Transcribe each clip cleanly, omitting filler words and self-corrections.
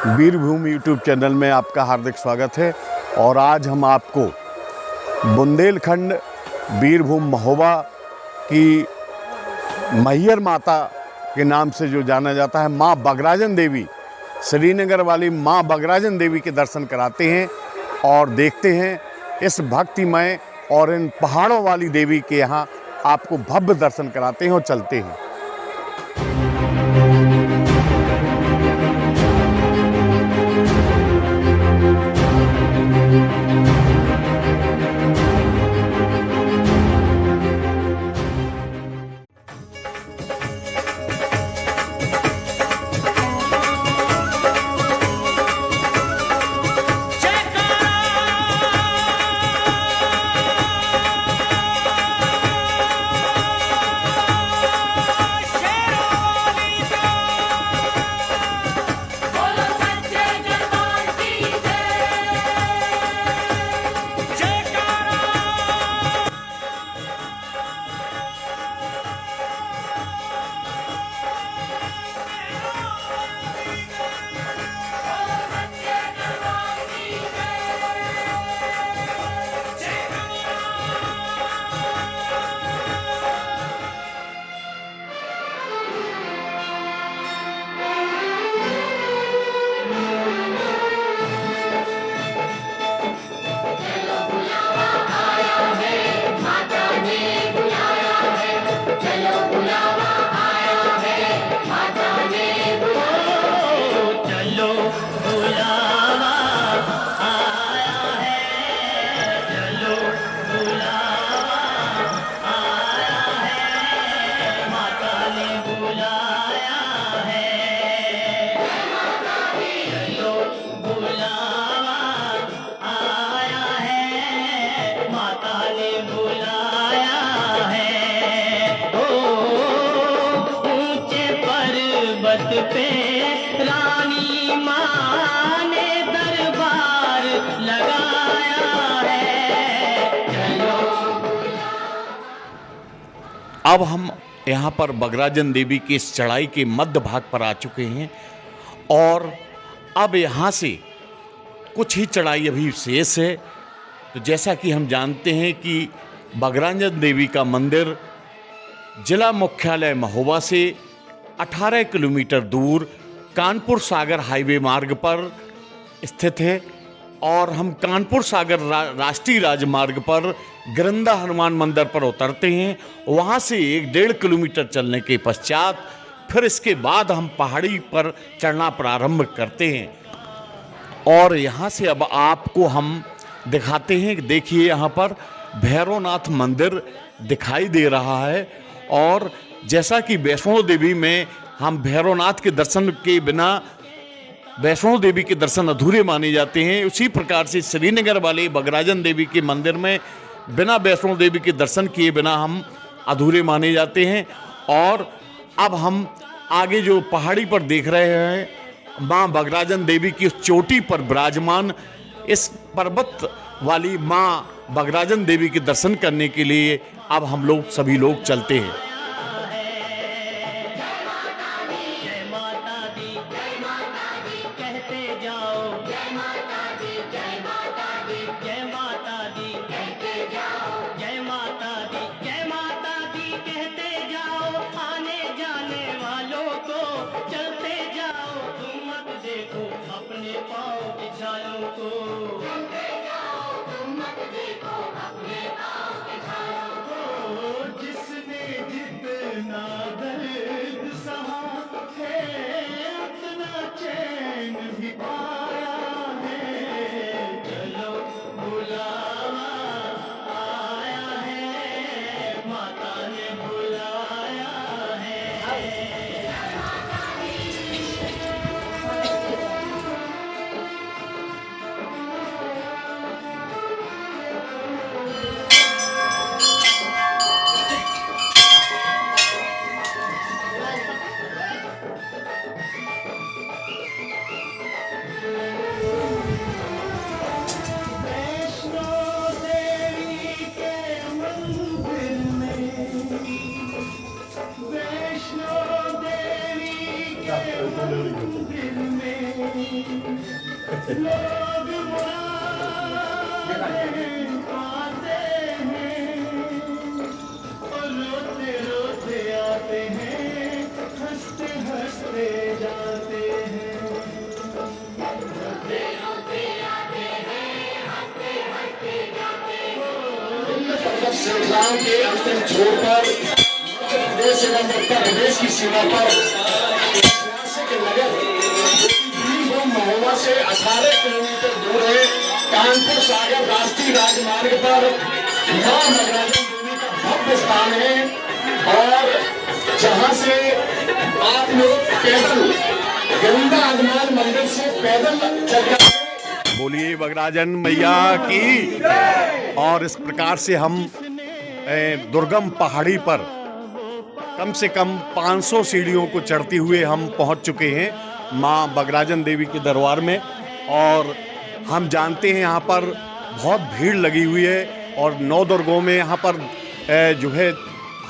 वीरभूमि YouTube channel में आपका हार्दिक स्वागत है। और आज हम आपको बुंदेलखंड वीरभूमि महोबा की मैहर माता के नाम से जो जाना जाता है माँ बगराजन देवी, श्रीनगर वाली माँ बगराजन देवी के दर्शन कराते हैं और देखते हैं इस भक्तिमय और इन पहाड़ों वाली देवी के यहाँ आपको भव्य दर्शन कराते हैं और चलते हैं। पे रानी माँ ने दरबार लगाया है। अब हम यहाँ पर बगराजन देवी की इस चढ़ाई के मध्य भाग पर आ चुके हैं और अब यहाँ से कुछ ही चढ़ाई अभी शेष है। तो जैसा कि हम जानते हैं कि बगराजन देवी का मंदिर जिला मुख्यालय महोबा से 18 किलोमीटर दूर कानपुर सागर हाईवे मार्ग पर स्थित है और हम कानपुर सागर राष्ट्रीय राजमार्ग पर गिरंदा हनुमान मंदिर पर उतरते हैं। वहाँ से 1-1.5 किलोमीटर चलने के पश्चात फिर इसके बाद हम पहाड़ी पर चढ़ना प्रारंभ करते हैं। और यहाँ से अब आपको हम दिखाते हैं कि देखिए यहाँ पर भैरवनाथ मंदिर दिखाई दे रहा है। और जैसा कि वैष्णो देवी में हम भैरवनाथ के दर्शन के बिना वैष्णो देवी के दर्शन अधूरे माने जाते हैं, उसी प्रकार से श्रीनगर वाले बगराजन देवी के मंदिर में बिना वैष्णो देवी के दर्शन किए बिना हम अधूरे माने जाते हैं। और अब हम आगे जो पहाड़ी पर देख रहे हैं माँ बगराजन देवी की उस चोटी पर विराजमान इस पर्वत वाली माँ बगराजन देवी के दर्शन करने के लिए अब हम लोग सभी लोग चलते हैं। श्रृंखलाओं के अंतिम छोर पर प्रदेश एवं उत्तर प्रदेश की सीमा पर ऐतिहासिक नगर बीरभूम महोबा से 18 किलोमीटर दूर है। कानपुर सागर राष्ट्रीय राजमार्ग पर मां बगराजन देवी का भव्य स्थान है और जहां से आप लोग पैदल गंगा हनुमान मंदिर से पैदल चलकर बोलिए बगराजन मैया की। और इस प्रकार से हम दुर्गम पहाड़ी पर कम से कम 500 सीढ़ियों को चढ़ते हुए हम पहुंच चुके हैं मां बगराजन देवी के दरबार में। और हम जानते हैं यहाँ पर बहुत भीड़ लगी हुई है और 9 दुर्गों में यहाँ पर जो है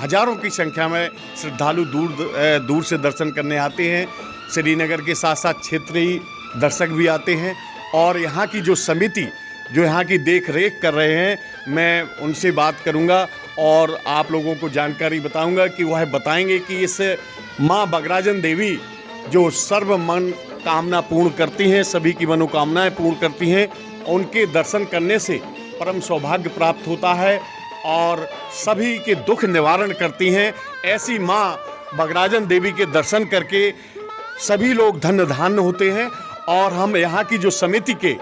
हजारों की संख्या में श्रद्धालु दूर से दर्शन करने आते हैं। श्रीनगर के साथ साथ क्षेत्रीय दर्शक भी आते हैं और यहाँ की जो समिति जो यहाँ की देख रेख कर रहे हैं, मैं उनसे बात करूँगा और आप लोगों को जानकारी बताऊँगा कि वह बताएंगे कि इस माँ बगराजन देवी जो सर्व मन कामना पूर्ण करती हैं, सभी की मनोकामनाएं पूर्ण करती हैं, उनके दर्शन करने से परम सौभाग्य प्राप्त होता है और सभी के दुख निवारण करती हैं। ऐसी माँ बगराजन देवी के दर्शन करके सभी लोग धन्य धान्य होते हैं। और हम यहाँ की जो समिति के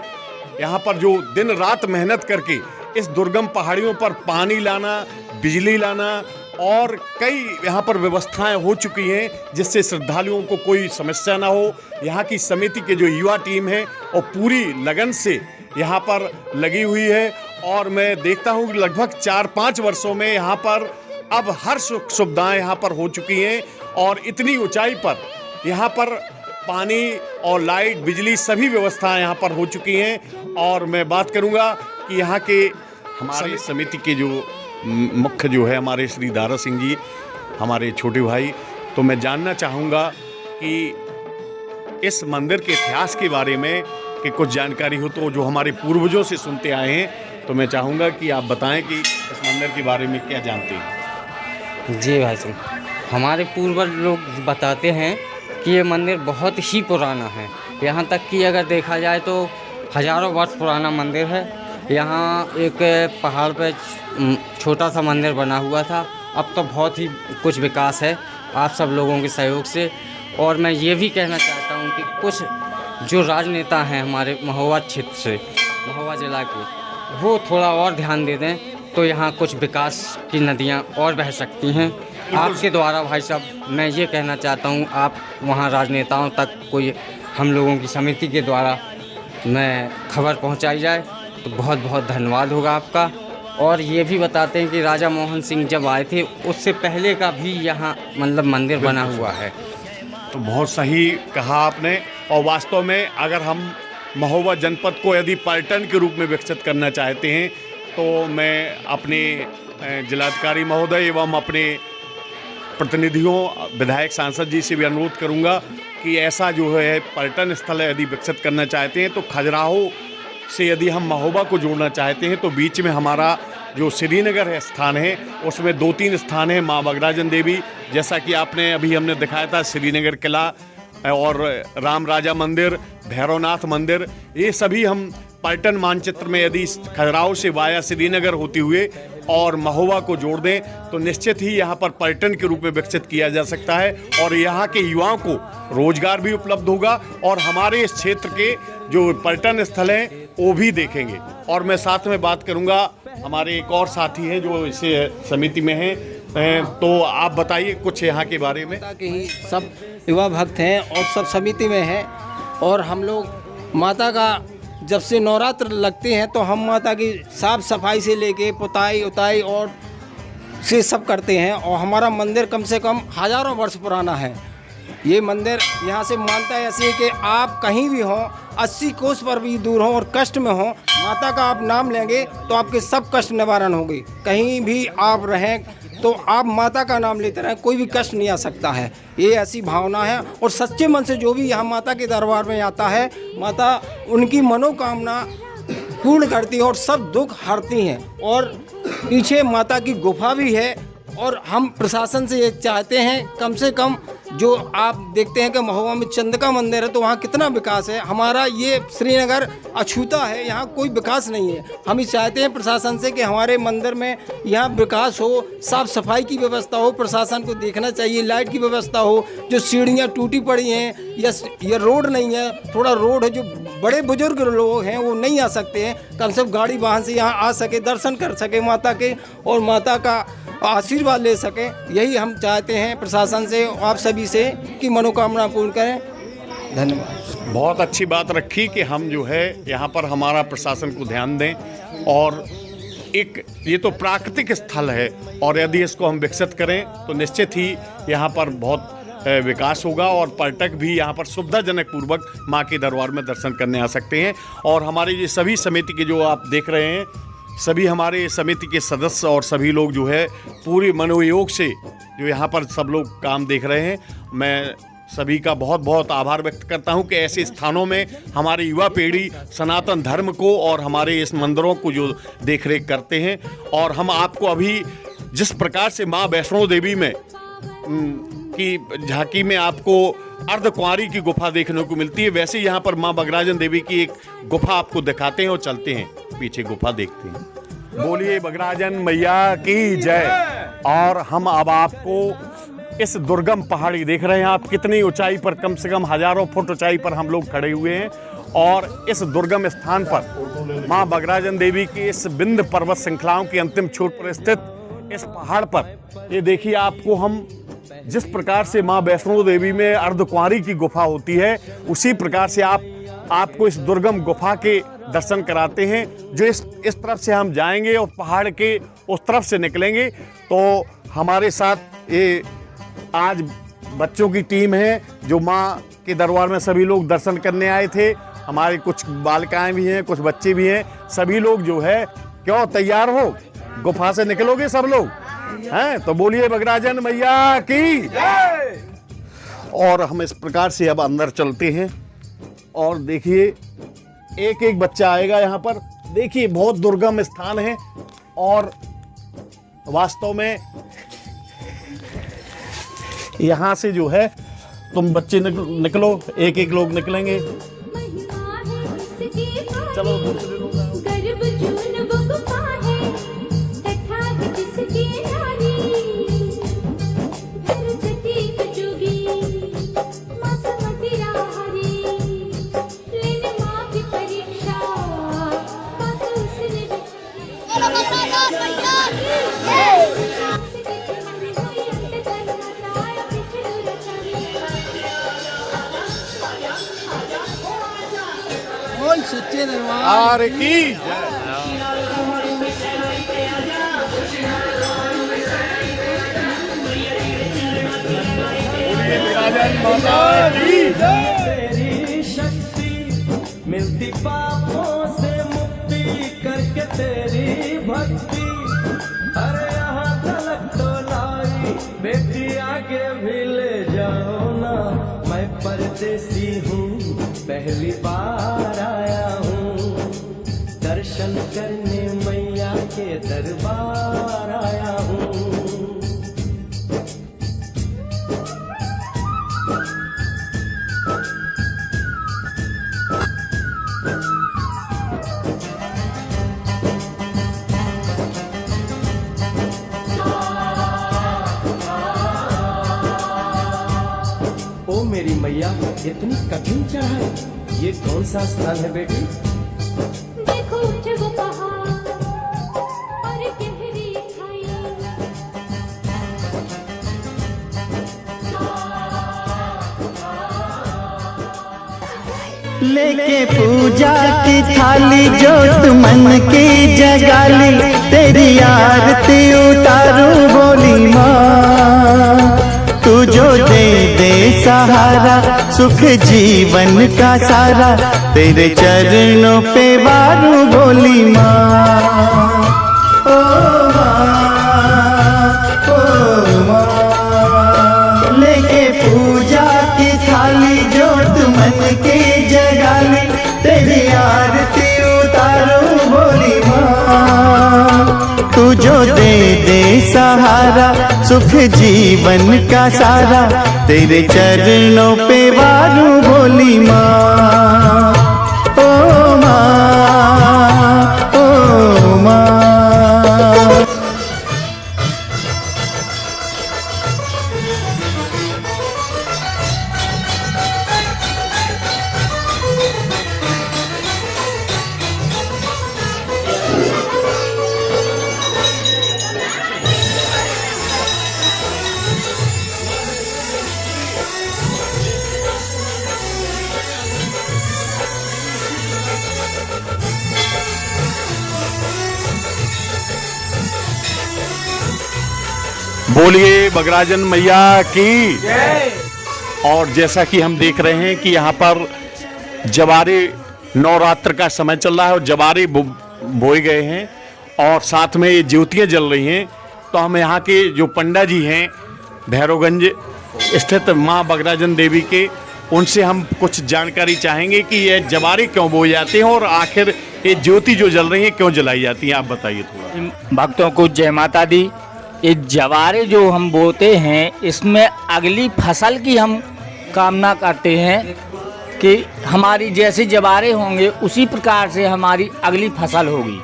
यहाँ पर जो दिन रात मेहनत करके इस दुर्गम पहाड़ियों पर पानी लाना, बिजली लाना और कई यहाँ पर व्यवस्थाएं हो चुकी हैं जिससे श्रद्धालुओं को कोई समस्या ना हो। यहाँ की समिति के जो युवा टीम है और पूरी लगन से यहाँ पर लगी हुई है और मैं देखता हूँ कि लगभग 4-5 वर्षों में यहाँ पर अब हर सुख सुविधाएँ यहाँ पर हो चुकी हैं और इतनी ऊंचाई पर यहाँ पर पानी और लाइट, बिजली सभी व्यवस्थाएं यहाँ पर हो चुकी हैं। और मैं बात करूँगा कि यहाँ के हमारी समिति के जो मुख्य जो है हमारे श्री दारा सिंह जी, हमारे छोटे भाई, तो मैं जानना चाहूँगा कि इस मंदिर के इतिहास के बारे में कि कुछ जानकारी हो तो जो हमारे पूर्वजों से सुनते आए हैं, तो मैं चाहूँगा कि आप बताएं कि इस मंदिर के बारे में क्या जानते हैं। जी भाई साहब, हमारे पूर्वज लोग बताते हैं कि ये मंदिर बहुत ही पुराना है। यहाँ तक कि अगर देखा जाए तो हज़ारों वर्ष पुराना मंदिर है। यहाँ एक पहाड़ पे छोटा सा मंदिर बना हुआ था, अब तो बहुत ही कुछ विकास है आप सब लोगों के सहयोग से। और मैं ये भी कहना चाहता हूँ कि कुछ जो राजनेता हैं हमारे महोबा क्षेत्र से, महोबा ज़िला के, वो थोड़ा और ध्यान दे दें तो यहाँ कुछ विकास की नदियाँ और बह सकती हैं। आपके द्वारा भाई साहब मैं ये कहना चाहता हूँ, आप वहाँ राजनेताओं तक कोई हम लोगों की समिति के द्वारा मैं खबर पहुँचाई जाए तो बहुत बहुत धन्यवाद होगा आपका। और ये भी बताते हैं कि राजा मोहन सिंह जब आए थे उससे पहले का भी यहाँ मतलब मंदिर बना हुआ है। तो बहुत सही कहा आपने। और वास्तव में अगर हम महोबा जनपद को यदि पर्यटन के रूप में विकसित करना चाहते हैं तो मैं अपने जिलाधिकारी महोदय एवं अपने प्रतिनिधियों, विधायक, सांसद जी से भी अनुरोध करूंगा कि ऐसा जो है पर्यटन स्थल यदि विकसित करना चाहते हैं तो खजुराहो से यदि हम महोबा को जोड़ना चाहते हैं तो बीच में हमारा जो श्रीनगर है स्थान है उसमें 2-3 स्थान है माँ बगराजन देवी, जैसा कि आपने अभी हमने दिखाया था, श्रीनगर किला और राम राजा मंदिर, भैरवनाथ मंदिर, ये सभी हम पर्यटन मानचित्र में यदि खजुराहो से वाया श्रीनगर होते हुए और महोबा को जोड़ दें तो निश्चित ही यहाँ पर पर्यटन के रूप में विकसित किया जा सकता है और यहाँ के युवाओं को रोजगार भी उपलब्ध होगा और हमारे इस क्षेत्र के जो पर्यटन स्थल हैं वो भी देखेंगे। और मैं साथ में बात करूँगा, हमारे एक और साथी हैं जो इस समिति में हैं, तो आप बताइए कुछ यहाँ के बारे में। माता के ही सब युवा भक्त हैं और सब समिति में हैं और हम लोग माता का जब से नवरात्र लगते हैं तो हम माता की साफ सफाई से लेके पुताई उताई और से सब करते हैं। और हमारा मंदिर कम से कम हज़ारों वर्ष पुराना है। ये मंदिर यहाँ से मानता है ऐसे कि आप कहीं भी हों, 80 कोस पर भी दूर हों और कष्ट में हों, माता का आप नाम लेंगे तो आपके सब कष्ट निवारण होंगे। कहीं भी आप रहें, तो आप माता का नाम लेते रहें, कोई भी कष्ट नहीं आ सकता है। ये ऐसी भावना है और सच्चे मन से जो भी यहाँ माता के दरबार में आता है, माता उनकी मनोकामना पूर्ण करती है और सब दुख हरती हैं। और पीछे माता की गुफा भी है और हम प्रशासन से ये चाहते हैं कम से कम जो आप देखते हैं कि महोबा में चंद्रिका मंदिर है तो वहाँ कितना विकास है, हमारा ये श्रीनगर अछूता है, यहाँ कोई विकास नहीं है। हम ये चाहते हैं प्रशासन से कि हमारे मंदिर में यहाँ विकास हो, साफ़ सफाई की व्यवस्था हो, प्रशासन को देखना चाहिए, लाइट की व्यवस्था हो, जो सीढ़ियाँ टूटी पड़ी हैं या रोड नहीं है, थोड़ा रोड है, जो बड़े बुजुर्ग लोग हैं वो नहीं आ सकते हैं, कम से कम गाड़ी वाहन से यहाँ आ सके, दर्शन कर सके माता के और माता का आशीर्वाद ले सकें। यही हम चाहते हैं प्रशासन से, आप सभी से, कि मनोकामना पूर्ण करें। धन्यवाद। बहुत अच्छी बात रखी कि हम जो है यहाँ पर हमारा प्रशासन को ध्यान दें। और एक ये तो प्राकृतिक स्थल है और यदि इसको हम विकसित करें तो निश्चित ही यहाँ पर बहुत विकास होगा और पर्यटक भी यहाँ पर सुविधाजनक पूर्वक माँ के दरबार में दर्शन करने आ सकते हैं। और हमारे ये सभी समिति के जो आप देख रहे हैं, सभी हमारे समिति के सदस्य और सभी लोग जो है पूरे मनोयोग से जो यहाँ पर सब लोग काम देख रहे हैं, मैं सभी का बहुत बहुत आभार व्यक्त करता हूँ कि ऐसे स्थानों में हमारी युवा पीढ़ी सनातन धर्म को और हमारे इस मंदिरों को जो देख रेख करते हैं। और हम आपको अभी जिस प्रकार से माँ वैष्णो देवी में की झांकी में आपको अर्धकुंवारी की गुफा देखने को मिलती है, वैसे यहाँ पर माँ बगराजन देवी की एक गुफा आपको दिखाते हैं और चलते हैं, पीछे गुफा देखते हैं। बोलिए बगराजन मैया की जय। और हम अब आपको इस दुर्गम पहाड़ी देख रहे हैं, आप कितनी ऊंचाई पर, कम से कम हजारों फुट ऊंचाई पर हम लोग खड़े हुए हैं। और इस दुर्गम स्थान पर माँ बगराजन देवी की इस विंध्य पर्वत श्रृंखलाओं की अंतिम छोर पर स्थित इस पहाड़ पर ये देखिए, आपको हम जिस प्रकार से माँ वैष्णो देवी में अर्धकुंवारी की गुफा होती है, उसी प्रकार से आपको इस दुर्गम गुफा के दर्शन कराते हैं। जो इस तरफ से हम जाएंगे और पहाड़ के उस तरफ से निकलेंगे, तो हमारे साथ ये आज बच्चों की टीम है जो माँ के दरबार में सभी लोग दर्शन करने आए थे। हमारे कुछ बालिकाएं भी हैं, कुछ बच्चे भी हैं, सभी लोग जो है, क्यों तैयार हो, गुफा से निकलोगे सब लोग हैं? तो बोलिए बगराजन मैया की। और हम इस प्रकार से अब अंदर चलते हैं और देखिए एक एक बच्चा आएगा यहाँ पर। देखिए बहुत दुर्गम स्थान है और वास्तव में यहाँ से जो है तुम बच्चे निकलो, एक एक लोग निकलेंगे। चलो दूसरे लोग सच्चे दरबार की तेरी शक्ति मिलती पापों से मुक्ति करके तेरी भक्ति। अरे यहाँ तलक तो लाई बेटी, आगे भी ले जाओ ना। मैं परदेसी हूँ, पहली बार आया हूँ, दर्शन करने मैया के दरबार आया हूँ। ओ मेरी मैया, इतनी कठिन चढ़ाई, ये कौन सा स्थान है बेटी? देखो ऊंचे वो पहाड़ और गहरी खाई, लेके पूजा की थाली जोत मन की जगाली, तेरी आरती उतारू बोली माँ। तू जो दे सहारा, सुख जीवन का सारा, तेरे चरणों पे वारू बोली माँ। ओ माँ, सहारा, सुख जीवन का सारा तेरे चरणों पे वारूं भोली माँ। ओ माँ, ओ माँ। बोलिए बगराजन मैया की। और जैसा कि हम देख रहे हैं कि यहाँ पर जवारे, नवरात्र का समय चल रहा है और जवारे बोए गए हैं और साथ में ये ज्योतियाँ जल रही हैं। तो हम यहाँ के जो पंडा जी हैं भैरवगंज स्थित माँ बगराजन देवी के, उनसे हम कुछ जानकारी चाहेंगे कि ये जवारे क्यों बोए जाते हैं और आखिर ये ज्योति जो जल रही है क्यों जलाई जाती है, आप बताइए थोड़ा। भक्तों को जय माता दी। ये जवारे जो हम बोते हैं इसमें अगली फसल की हम कामना करते हैं कि हमारी जैसे जवारे होंगे उसी प्रकार से हमारी अगली फसल होगी।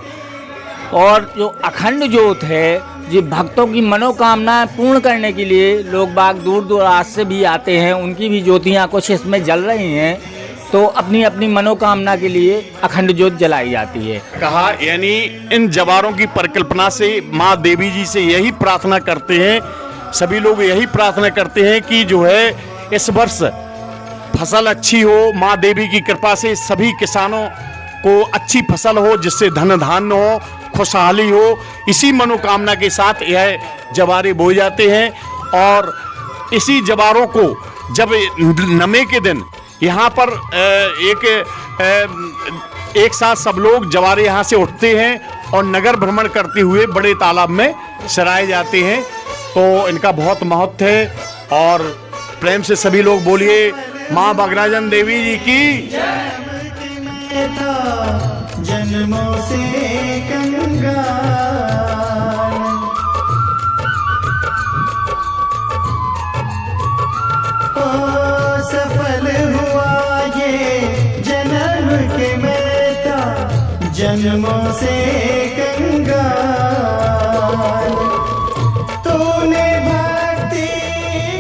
और जो अखंड ज्योत है ये भक्तों की मनोकामनाएं पूर्ण करने के लिए लोग बाग दूर दराज से भी आते हैं, उनकी भी ज्योतियाँ कुछ इसमें जल रही हैं, तो अपनी अपनी मनोकामना के लिए अखंड ज्योत जलाई जाती है। कहा यानी इन जवारों की परिकल्पना से माँ देवी जी से यही प्रार्थना करते हैं, सभी लोग यही प्रार्थना करते हैं कि जो है इस वर्ष फसल अच्छी हो, माँ देवी की कृपा से सभी किसानों को अच्छी फसल हो, जिससे धन धान्य हो, खुशहाली हो। इसी मनोकामना के साथ यह जवारे बोए जाते हैं और इसी जवारों को जब नमे के दिन यहाँ पर एक साथ सब लोग जवारे यहाँ से उठते हैं और नगर भ्रमण करते हुए बड़े तालाब में सराए जाते हैं। तो इनका बहुत महत्व है और प्रेम से सभी लोग बोलिए माँ बगराजन देवी जी की। जन्मों से कंगाल सफल हुआ ये जन्म के मैं था, जन्मों से कंगाल तूने भक्ति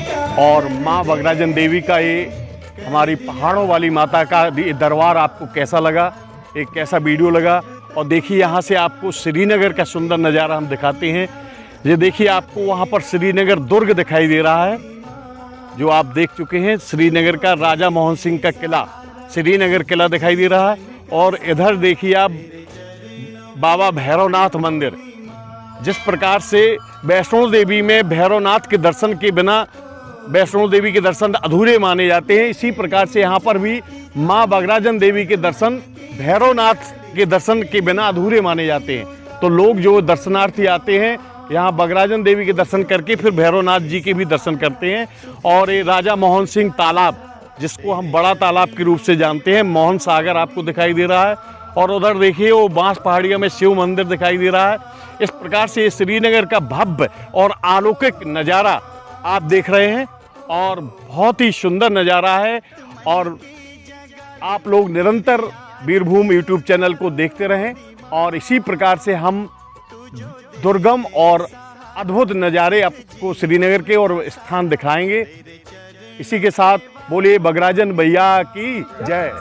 का। और माँ बगराजन देवी का ये हमारी पहाड़ों वाली माता का दरबार आपको कैसा लगा, एक कैसा वीडियो लगा। और देखिए यहाँ से आपको श्रीनगर का सुंदर नज़ारा हम दिखाते हैं। ये देखिए आपको वहाँ पर श्रीनगर दुर्ग दिखाई दे रहा है जो आप देख चुके हैं। श्रीनगर का राजा मोहन सिंह का किला, श्रीनगर किला दिखाई दे रहा है। और इधर देखिए आप बाबा भैरवनाथ मंदिर। जिस प्रकार से वैष्णो देवी में भैरवनाथ के दर्शन के बिना वैष्णो देवी के दर्शन अधूरे माने जाते हैं, इसी प्रकार से यहाँ पर भी माँ बगराजन देवी के दर्शन भैरवनाथ के दर्शन के बिना अधूरे माने जाते हैं। तो लोग जो दर्शनार्थी आते हैं यहाँ बगराजन देवी के दर्शन करके फिर भैरवनाथ जी के भी दर्शन करते हैं। और ये राजा मोहन सिंह तालाब, जिसको हम बड़ा तालाब के रूप से जानते हैं, मोहन सागर आपको दिखाई दे रहा है। और उधर देखिए वो बांस पहाड़ियों में शिव मंदिर दिखाई दे रहा है। इस प्रकार से श्रीनगर का भव्य और अलौकिक नज़ारा आप देख रहे हैं और बहुत ही सुंदर नज़ारा है। और आप लोग निरंतर वीरभूम यूट्यूब चैनल को देखते रहें और इसी प्रकार से हम दुर्गम और अद्भुत नज़ारे आपको श्रीनगर के और स्थान दिखाएंगे। इसी के साथ बोलिए बगराजन भैया की जय।